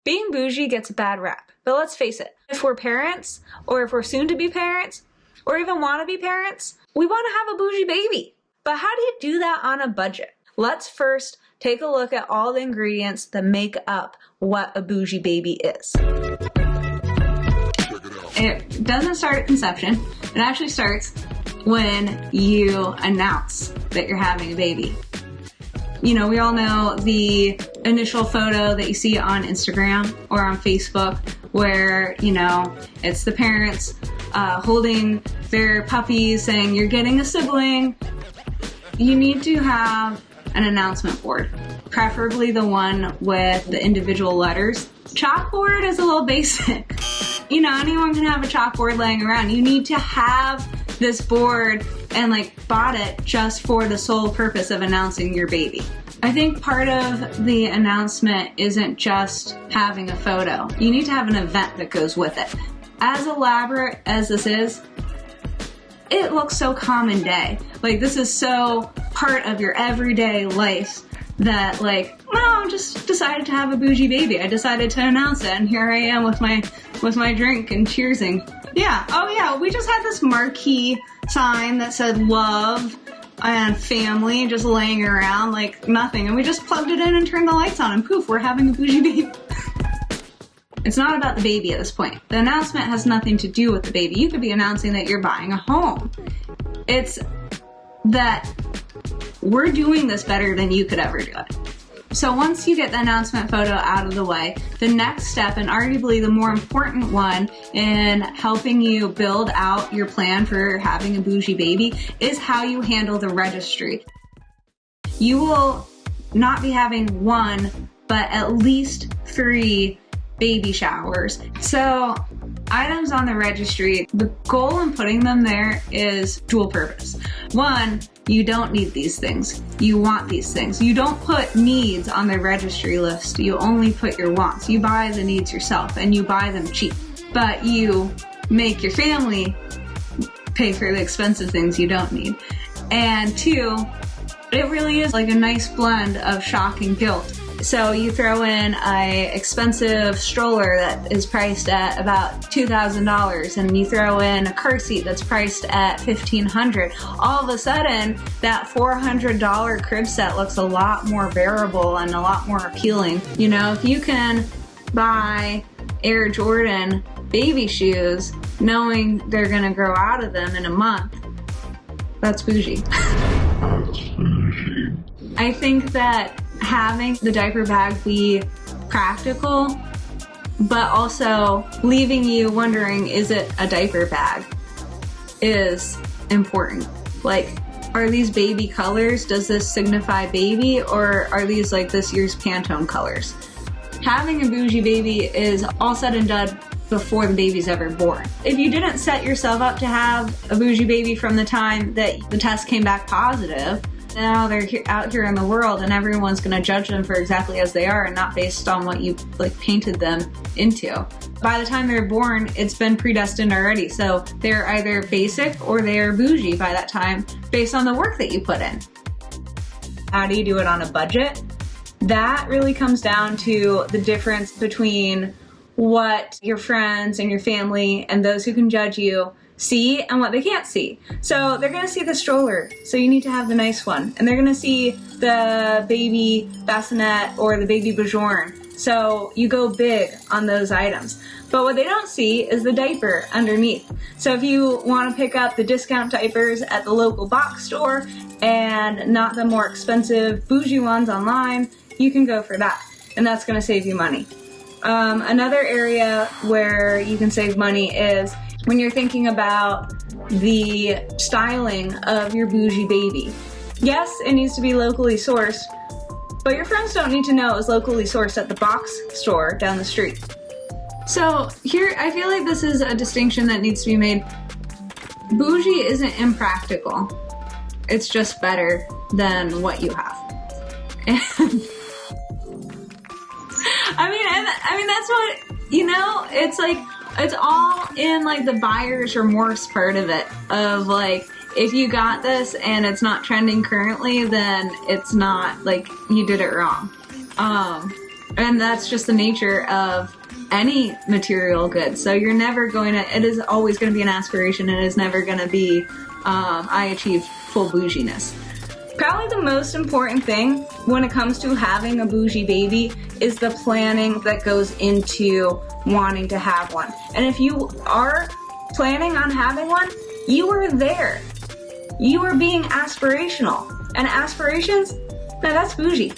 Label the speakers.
Speaker 1: Being bougie gets a bad rap, but let's face it, if we're parents, or if we're soon to be parents, or even want to be parents, we want to have a bougie baby. But how do you do that on a budget? Let's first take a look at all the ingredients that make up what a bougie baby is. It doesn't start at conception. It actually starts when you announce that you're having a baby. You know, we all know the initial photo that you see on Instagram or on Facebook where, you know, it's the parents holding their puppies saying, you're getting a sibling. You need to have an announcement board, preferably the one with the individual letters. Chalkboard is a little basic. You know, anyone can have a chalkboard laying around. You need to have this board and bought it just for the sole purpose of announcing your baby. I think part of the announcement isn't just having a photo. You need to have an event that goes with it. As elaborate as this is, it looks so common day. This is so part of your everyday life that I just decided to have a bougie baby. I decided to announce it, and here I am with my drink and cheersing. Yeah, oh yeah, we just had this marquee sign that said love and family just laying around like nothing, and we just plugged it in and turned the lights on, and poof, we're having a bougie baby. It's not about the baby at this point. The announcement has nothing to do with the baby. You could be announcing that you're buying a home. It's that we're doing this better than you could ever do it. So once you get the announcement photo out of the way, the next step, and arguably the more important one in helping you build out your plan for having a bougie baby, is how you handle the registry. You will not be having one, but at least 3 baby showers. So items on the registry, the goal in putting them there is dual purpose. One, you don't need these things. You want these things. You don't put needs on the registry list. You only put your wants. You buy the needs yourself, and you buy them cheap. But you make your family pay for the expensive things you don't need. And 2, it really is like a nice blend of shock and guilt. So you throw in an expensive stroller that is priced at about $2,000, and you throw in a car seat that's priced at $1,500. All of a sudden, that $400 crib set looks a lot more bearable and a lot more appealing. You know, if you can buy Air Jordan baby shoes knowing they're going to grow out of them in a month, that's bougie. I think that having the diaper bag be practical, but also leaving you wondering, is it a diaper bag, is important. Are these baby colors? Does this signify baby, or are these this year's Pantone colors? Having a bougie baby is all said and done before the baby's ever born. If you didn't set yourself up to have a bougie baby from the time that the test came back positive, now they're out here in the world, and everyone's going to judge them for exactly as they are and not based on what you painted them into. By the time they're born, it's been predestined already. So they're either basic or they are bougie by that time based on the work that you put in. How do you do it on a budget? That really comes down to the difference between what your friends and your family and those who can judge you see and what they can't see. So they're going to see the stroller, so you need to have the nice one. And they're going to see the baby bassinet or the baby Bajorn, so you go big on those items. But what they don't see is the diaper underneath. So if you want to pick up the discount diapers at the local box store and not the more expensive bougie ones online, you can go for that, and that's going to save you money. Another area where you can save money is when you're thinking about the styling of your bougie baby. Yes, it needs to be locally sourced, but your friends don't need to know it was locally sourced at the box store down the street. So here, I feel like this is a distinction that needs to be made. Bougie isn't impractical. It's just better than what you have. And I mean, that's what, you know, it's all in the buyer's remorse part of it, of if you got this and it's not trending currently, then it's not you did it wrong. And that's just the nature of any material good. So you're never going to, it is always going to be an aspiration. It is never going to be, I achieved full bouginess. Probably the most important thing when it comes to having a bougie baby is the planning that goes into wanting to have one. And if you are planning on having one, you are there. You are being aspirational. And aspirations, now that's bougie.